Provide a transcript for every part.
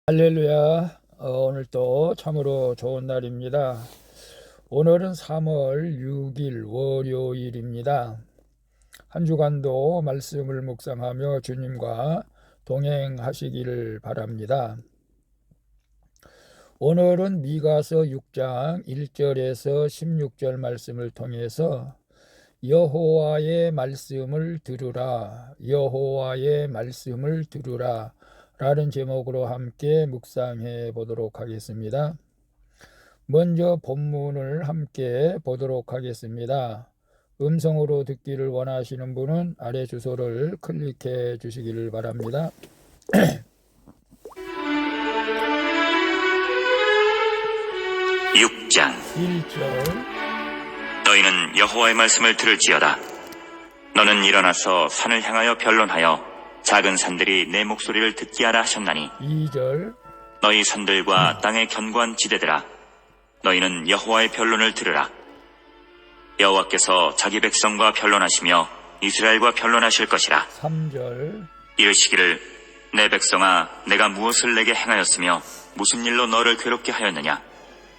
할렐루야. 오늘 또 참으로 좋은 날입니다. 오늘은 3월 6일 월요일입니다. 한 주간도 말씀을 묵상하며 주님과 동행하시기를 바랍니다. 오늘은 미가서 6장 1절에서 16절 말씀을 통해서 여호와의 말씀을 들으라, 여호와의 말씀을 들으라 라는 제목으로 함께 묵상해 보도록 하겠습니다. 먼저 본문을 함께 보도록 하겠습니다. 음성으로 듣기를 원하시는 분은 아래 주소를 클릭해 주시기를 바랍니다. 6장 1절 너희는 여호와의 말씀을 들을지어다. 너는 일어나서 산을 향하여 변론하여 작은 산들이 내 목소리를 듣게 하라 하셨나니 2절 너희 산들과 땅의 견고한 지대들아 너희는 여호와의 변론을 들으라. 여호와께서 자기 백성과 변론하시며 이스라엘과 변론하실 것이라. 3절 이르시기를 내 백성아 내가 무엇을 내게 행하였으며 무슨 일로 너를 괴롭게 하였느냐.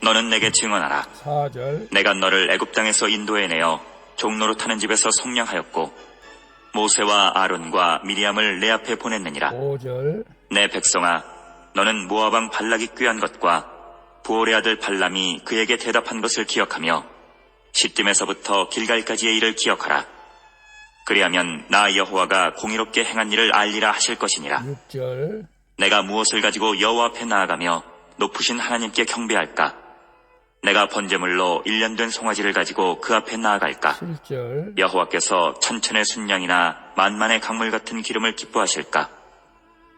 너는 내게 증언하라. 4절 내가 너를 애굽 땅에서 인도해내어 종로로 타는 집에서 속량하였고 모세와 아론과 미리암을 내 앞에 보냈느니라. 5절 내 백성아 너는 모압 왕 발락이 꾀한 것과 부올의 아들 발람이 그에게 대답한 것을 기억하며 시딤에서부터 길갈까지의 일을 기억하라. 그리하면 나 여호와가 공의롭게 행한 일을 알리라 하실 것이니라. 6절 내가 무엇을 가지고 여호와 앞에 나아가며 높으신 하나님께 경배할까? 내가 번제물로 1년 된 송아지를 가지고 그 앞에 나아갈까? 7절 여호와께서 천천의 순양이나 만만의 강물 같은 기름을 기뻐하실까?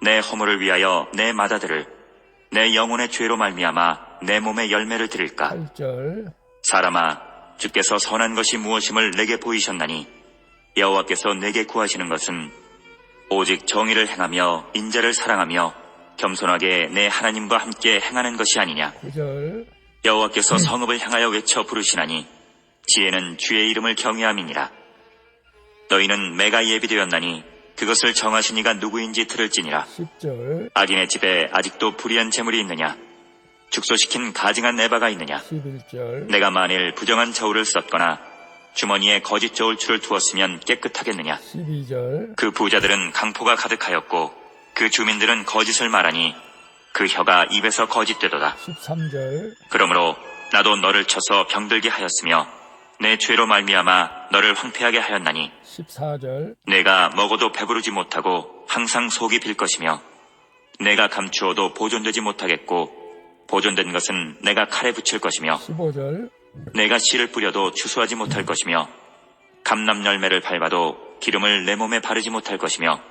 내 허물을 위하여 내 마다들을 내 영혼의 죄로 말미암아 내 몸의 열매를 드릴까? 8절 사람아 주께서 선한 것이 무엇임을 내게 보이셨나니 여호와께서 내게 구하시는 것은 오직 정의를 행하며 인자를 사랑하며 겸손하게 내 하나님과 함께 행하는 것이 아니냐. 9절 여호와께서 성읍을 향하여 외쳐 부르시나니 지혜는 주의 이름을 경외함이니라. 너희는 매가 예비되었나니 그것을 정하신 이가 누구인지 들을지니라. 10절 악인의 집에 아직도 불의한 재물이 있느냐. 축소시킨 가증한 에바가 있느냐. 11절 내가 만일 부정한 저울을 썼거나 주머니에 거짓 저울추를 두었으면 깨끗하겠느냐. 12절 그 부자들은 강포가 가득하였고 그 주민들은 거짓을 말하니 그 혀가 입에서 거짓되도다. 13절 그러므로 나도 너를 쳐서 병들게 하였으며 내 죄로 말미암아 너를 황폐하게 하였나니 14절 내가 먹어도 배부르지 못하고 항상 속이 빌 것이며 내가 감추어도 보존되지 못하겠고 보존된 것은 내가 칼에 붙일 것이며 15절 내가 씨를 뿌려도 추수하지 못할 것이며 감람 열매를 밟아도 기름을 내 몸에 바르지 못할 것이며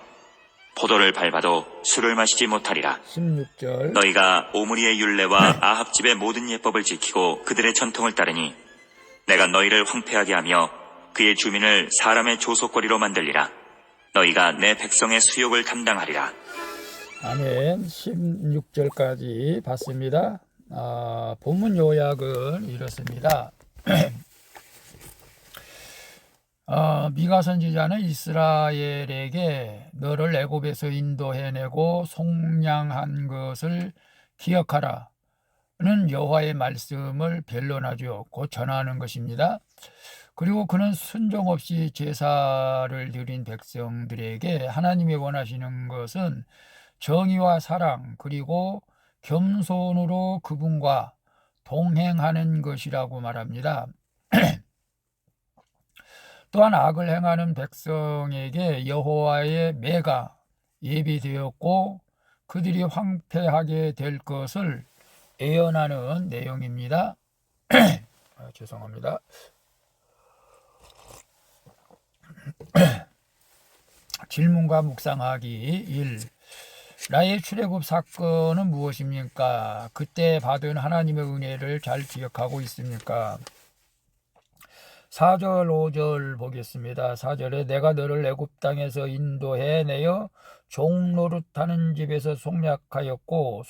포도를 밟아도 술을 마시지 못하리라. 16절 너희가 오므리의 율례와 아합 집의 모든 예법을 지키고 그들의 전통을 따르니 내가 너희를 황폐하게 하며 그의 주민을 사람의 조속거리로 만들리라. 너희가 내 백성의 수욕을 감당하리라. 아멘. 16절까지 봤습니다. 본문 요약은 이렇습니다. 미가 선지자는 이스라엘에게 너를 애굽에서 인도해내고 속량한 것을 기억하라는 여호와의 말씀을 변론하죠. 곧 전하는 것입니다. 그리고 그는 순종 없이 제사를 드린 백성들에게 하나님이 원하시는 것은 정의와 사랑 그리고 겸손으로 그분과 동행하는 것이라고 말합니다. 또한 악을 행하는 백성에게 여호와의 매가 예비되었고 그들이 황폐하게 될 것을 예언하는 내용입니다. 죄송합니다. 질문과 묵상하기 1. 나의 출애굽 사건은 무엇입니까? 그때 받은 하나님의 은혜를 잘 기억하고 있습니까? 4절 5절 보겠습니다. 4절에 내가 너를 애굽 땅에서 인도해내어 종노릇하는 집에서 속량하였고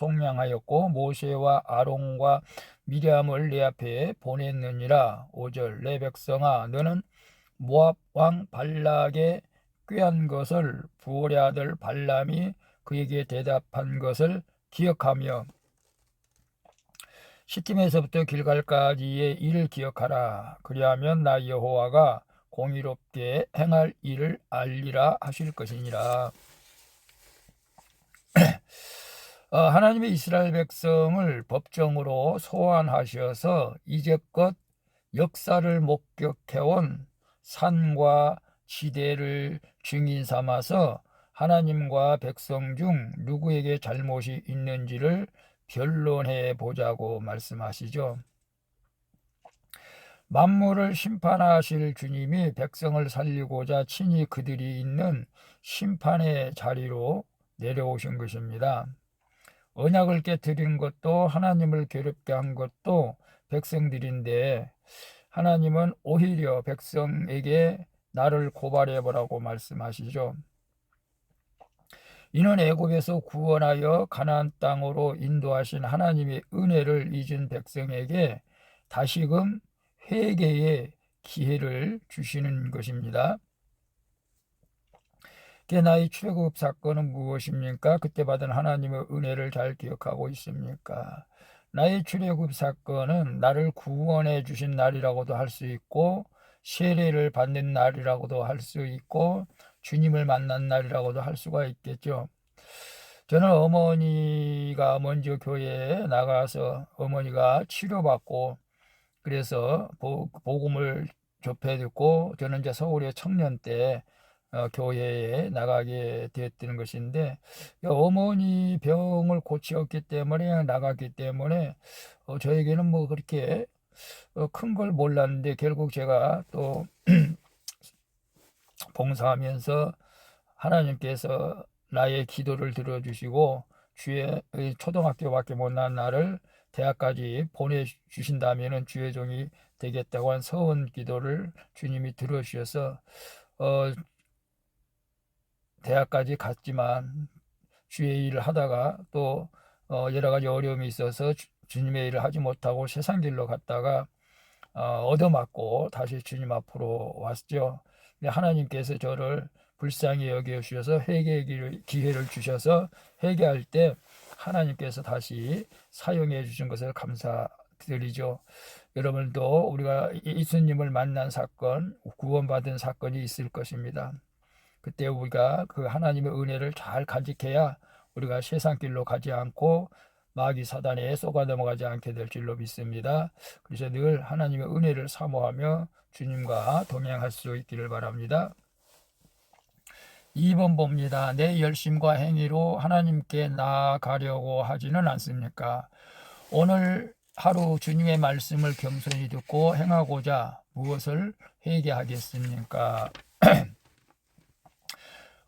모세와 아론과 미리암을 내 앞에 보냈느니라. 5절 내 백성아 너는 모압 왕 발락의 꾀한 것을 부올의 아들 발람이 그에게 대답한 것을 기억하며 시팀에서부터 길갈까지의 일을 기억하라. 그리하면 나 여호와가 공의롭게 행할 일을 알리라 하실 것이니라. 하나님의 이스라엘 백성을 법정으로 소환하셔서 이제껏 역사를 목격해온 산과 지대를 증인 삼아서 하나님과 백성 중 누구에게 잘못이 있는지를 변론해 보자고 말씀하시죠. 만물을 심판하실 주님이 백성을 살리고자 친히 그들이 있는 심판의 자리로 내려오신 것입니다. 언약을 깨뜨린 것도 하나님을 괴롭게 한 것도 백성들인데 하나님은 오히려 백성에게 나를 고발해보라고 말씀하시죠. 이는 애굽에서 구원하여 가나안 땅으로 인도하신 하나님의 은혜를 잊은 백성에게 다시금 회개의 기회를 주시는 것입니다. 나의 출애굽 사건은 무엇입니까? 그때 받은 하나님의 은혜를 잘 기억하고 있습니까? 나의 출애굽 사건은 나를 구원해 주신 날이라고도 할 수 있고 세례를 받는 날이라고도 할 수 있고 주님을 만난 날이라고도 할 수가 있겠죠. 저는 어머니가 먼저 교회에 나가서 어머니가 치료받고 그래서 복음을 접해 듣고 저는 이제 서울의 청년 때 교회에 나가게 되었던 것인데 어머니 병을 고치었기 때문에 나갔기 때문에 저에게는 뭐 그렇게 큰 걸 몰랐는데 결국 제가 또 봉사하면서 하나님께서 나의 기도를 들어주시고 주의 초등학교밖에 못 난 나를 대학까지 보내주신다면 주의 종이 되겠다고 한 서원 기도를 주님이 들어주셔서 대학까지 갔지만 주의 일을 하다가 또 여러 가지 어려움이 있어서 주님의 일을 하지 못하고 세상 길로 갔다가 얻어맞고 다시 주님 앞으로 왔죠. 하나님께서 저를 불쌍히 여겨주셔서 회개의 기회를 주셔서 회개할 때 하나님께서 다시 사용해 주신 것을 감사드리죠. 여러분도 우리가 예수님을 만난 사건, 구원받은 사건이 있을 것입니다. 그때 우리가 그 하나님의 은혜를 잘 간직해야 우리가 세상 길로 가지 않고 마귀 사단에 쏘가 넘어가지 않게 될 줄로 믿습니다. 그래서 늘 하나님의 은혜를 사모하며 주님과 동행할 수 있기를 바랍니다. 2번 봅니다. 내 열심과 행위로 하나님께 나아가려고 하지는 않습니까? 오늘 하루 주님의 말씀을 겸손히 듣고 행하고자 무엇을 회개하겠습니까?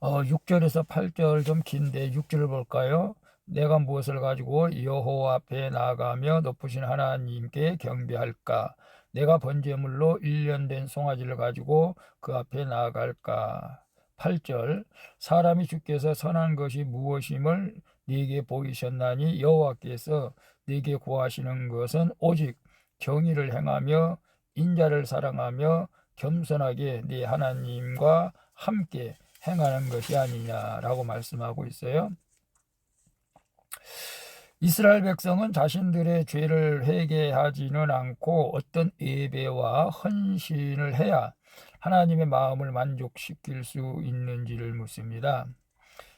6절에서 8절 좀 긴데 6절을 볼까요? 내가 무엇을 가지고 여호와 앞에 나아가며 높으신 하나님께 경배할까? 내가 번제물로 1년 된 송아지를 가지고 그 앞에 나아갈까? 8절 사람이 주께서 선한 것이 무엇임을 네게 보이셨나니 여호와께서 네게 구하시는 것은 오직 정의를 행하며 인자를 사랑하며 겸손하게 네 하나님과 함께 행하는 것이 아니냐라고 말씀하고 있어요. 이스라엘 백성은 자신들의 죄를 회개하지는 않고 어떤 예배와 헌신을 해야 하나님의 마음을 만족시킬 수 있는지를 묻습니다.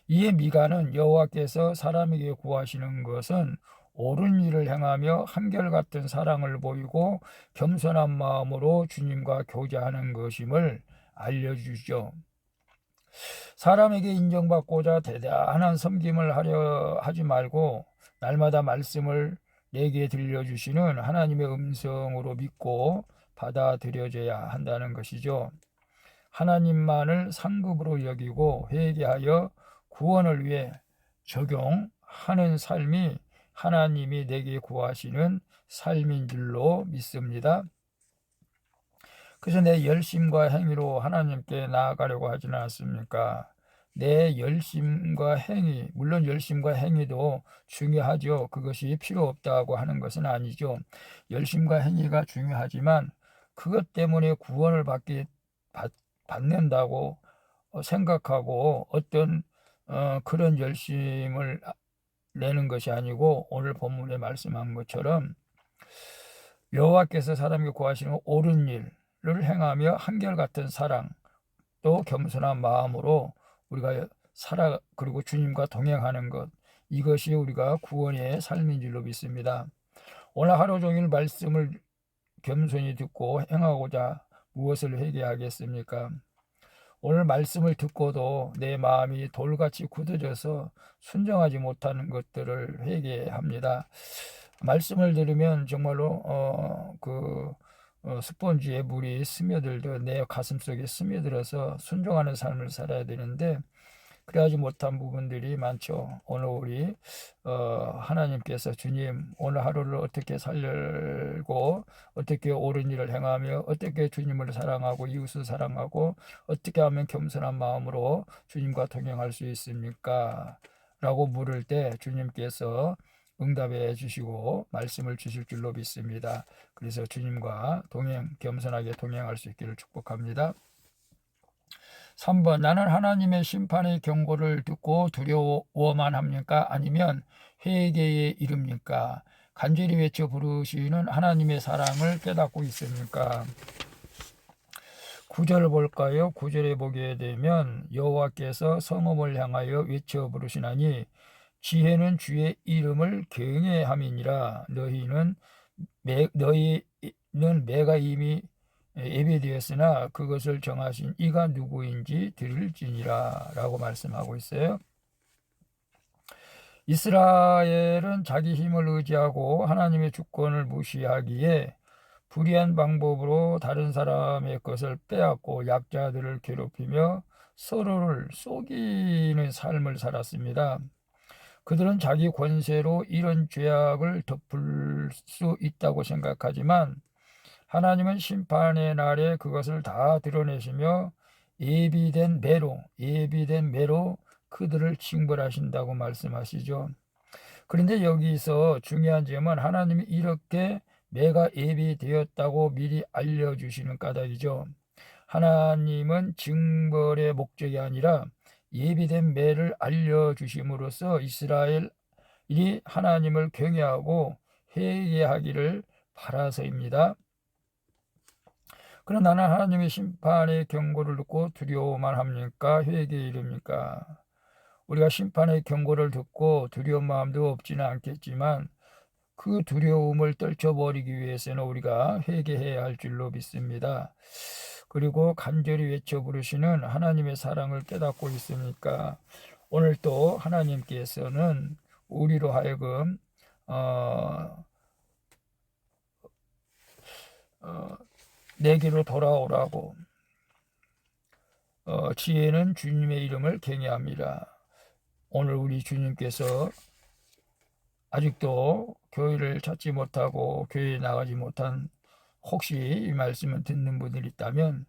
이에 미가는 여호와께서 사람에게 구하시는 것은 옳은 일을 행하며 한결같은 사랑을 보이고 겸손한 마음으로 주님과 교제하는 것임을 알려주죠. 사람에게 인정받고자 대단한 섬김을 하려 하지 말고 날마다 말씀을 내게 들려주시는 하나님의 음성으로 믿고 받아들여져야 한다는 것이죠. 하나님만을 상급으로 여기고 회개하여 구원을 위해 적용하는 삶이 하나님이 내게 구하시는 삶인 줄로 믿습니다. 그래서 내 열심과 행위로 하나님께 나아가려고 하지는 않습니까? 내 열심과 행위, 물론 열심과 행위도 중요하죠. 그것이 필요 없다고 하는 것은 아니죠. 열심과 행위가 중요하지만 그것 때문에 구원을 받는다고 생각하고 어떤 그런 열심을 내는 것이 아니고 오늘 본문에 말씀한 것처럼 여호와께서 사람에게 구하시는 옳은 일을 행하며 한결같은 사랑 또 겸손한 마음으로 우리가 그리고 주님과 동행하는 것, 이것이 우리가 구원의 삶인 줄로 믿습니다. 오늘 하루 종일 말씀을 겸손히 듣고 행하고자 무엇을 회개하겠습니까? 오늘 말씀을 듣고도 내 마음이 돌같이 굳어져서 순종하지 못하는 것들을 회개합니다. 말씀을 들으면 정말로 스펀지에 물이 스며들듯 내 가슴속에 스며들어서 순종하는 삶을 살아야 되는데 그래야지 못한 부분들이 많죠. 오늘 우리 하나님께서 주님 오늘 하루를 어떻게 살고 어떻게 옳은 일을 행하며 어떻게 주님을 사랑하고 이웃을 사랑하고 어떻게 하면 겸손한 마음으로 주님과 동행할 수 있습니까? 라고 물을 때 주님께서 응답해 주시고 말씀을 주실 줄로 믿습니다. 그래서 주님과 겸손하게 동행할 수 있기를 축복합니다. 3번 나는 하나님의 심판의 경고를 듣고 두려워만 합니까? 아니면 회개에 이릅니까? 간절히 외쳐 부르시는 하나님의 사랑을 깨닫고 있습니까? 9절 볼까요? 9절에 보게 되면 여호와께서 성읍을 향하여 외쳐 부르시나니 지혜는 주의 이름을 경외함이니라. 너희는 매가 이미 예배되었으나 그것을 정하신 이가 누구인지 들을지니라 라고 말씀하고 있어요. 이스라엘은 자기 힘을 의지하고 하나님의 주권을 무시하기에 불의한 방법으로 다른 사람의 것을 빼앗고 약자들을 괴롭히며 서로를 속이는 삶을 살았습니다. 그들은 자기 권세로 이런 죄악을 덮을 수 있다고 생각하지만 하나님은 심판의 날에 그것을 다 드러내시며 예비된 매로 그들을 징벌하신다고 말씀하시죠. 그런데 여기서 중요한 점은 하나님이 이렇게 매가 예비되었다고 미리 알려주시는 까닭이죠. 하나님은 징벌의 목적이 아니라 예비된 매를 알려주심으로써 이스라엘이 하나님을 경외하고 회개하기를 바라서입니다. 그러나 나는 하나님의 심판의 경고를 듣고 두려워만 합니까? 회개에 이릅니까? 우리가 심판의 경고를 듣고 두려운 마음도 없지는 않겠지만 그 두려움을 떨쳐버리기 위해서는 우리가 회개해야 할 줄로 믿습니다. 그리고 간절히 외쳐 부르시는 하나님의 사랑을 깨닫고 있으니까 오늘 또 하나님께서는 우리로 하여금 내게로 돌아오라고 지혜는 주님의 이름을 경외합니다. 오늘 우리 주님께서 아직도 교회를 찾지 못하고 교회에 나가지 못한 혹시 이 말씀을 듣는 분들이 있다면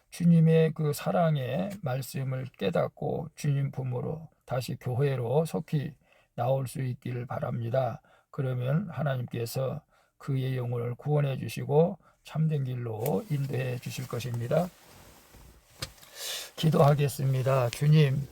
주님의 그 사랑의 말씀을 깨닫고 주님 품으로 다시 교회로 속히 나올 수 있기를 바랍니다. 그러면 하나님께서 그의 영혼을 구원해 주시고 참된 길로 인도해 주실 것입니다. 기도하겠습니다. 주님,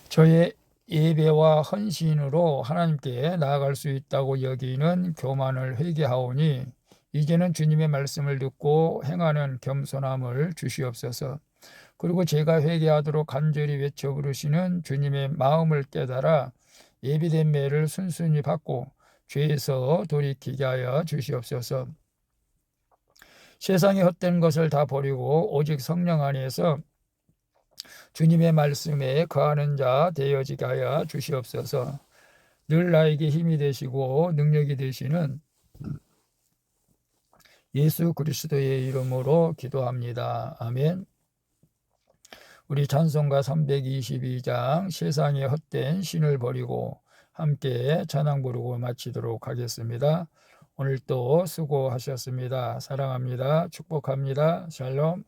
저의 예배와 헌신으로 하나님께 나아갈 수 있다고 여기는 교만을 회개하오니 이제는 주님의 말씀을 듣고 행하는 겸손함을 주시옵소서. 그리고 제가 회개하도록 간절히 외쳐 부르시는 주님의 마음을 깨달아 예비된 매를 순순히 받고 죄에서 돌이키게 하여 주시옵소서. 세상의 헛된 것을 다 버리고 오직 성령 안에서 주님의 말씀에 거하는 자 되어지게 하여 주시옵소서. 늘 나에게 힘이 되시고 능력이 되시는 예수 그리스도의 이름으로 기도합니다. 아멘. 우리 찬송가 322장 세상의 헛된 신을 버리고 함께 찬양 부르고 마치도록 하겠습니다. 오늘도 수고하셨습니다. 사랑합니다. 축복합니다. 샬롬.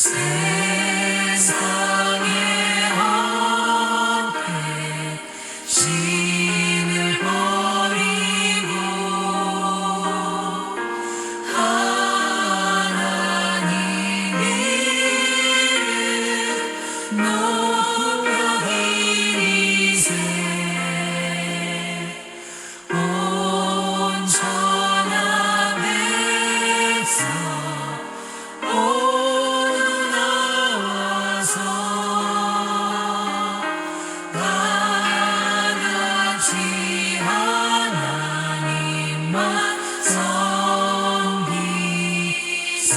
세상에 함께 신을 버리고 하나님의 높여 드리세 온 천하 백성 모두 나와서 다같이 하나님만 섬기세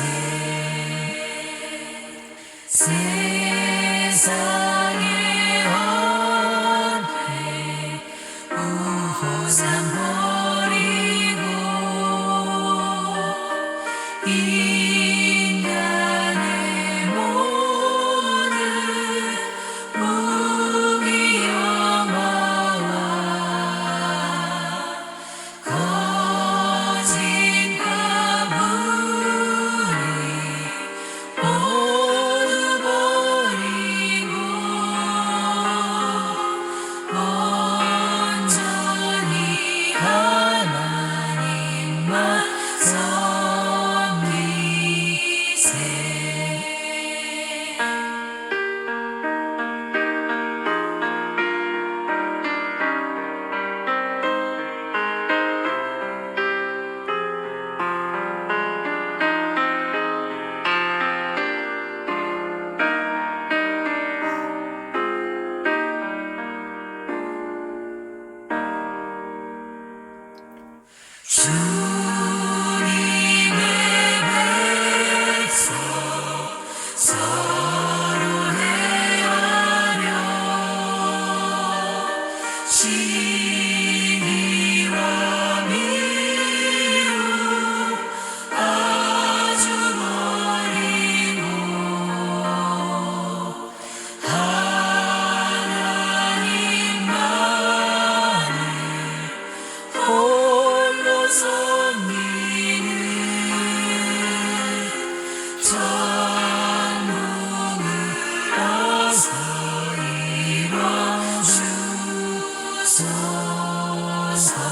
세상에 함께 우호산 버리고 인간의 모든 무기영화와 거짓과 불의 모두 버리고 온전히 하나님만 섬기세 주님의 백성 서로 헤아려 시기와 미움 아주 버리고 하나님만을 홀로 섬기는 천국을 어서 이뤄주소서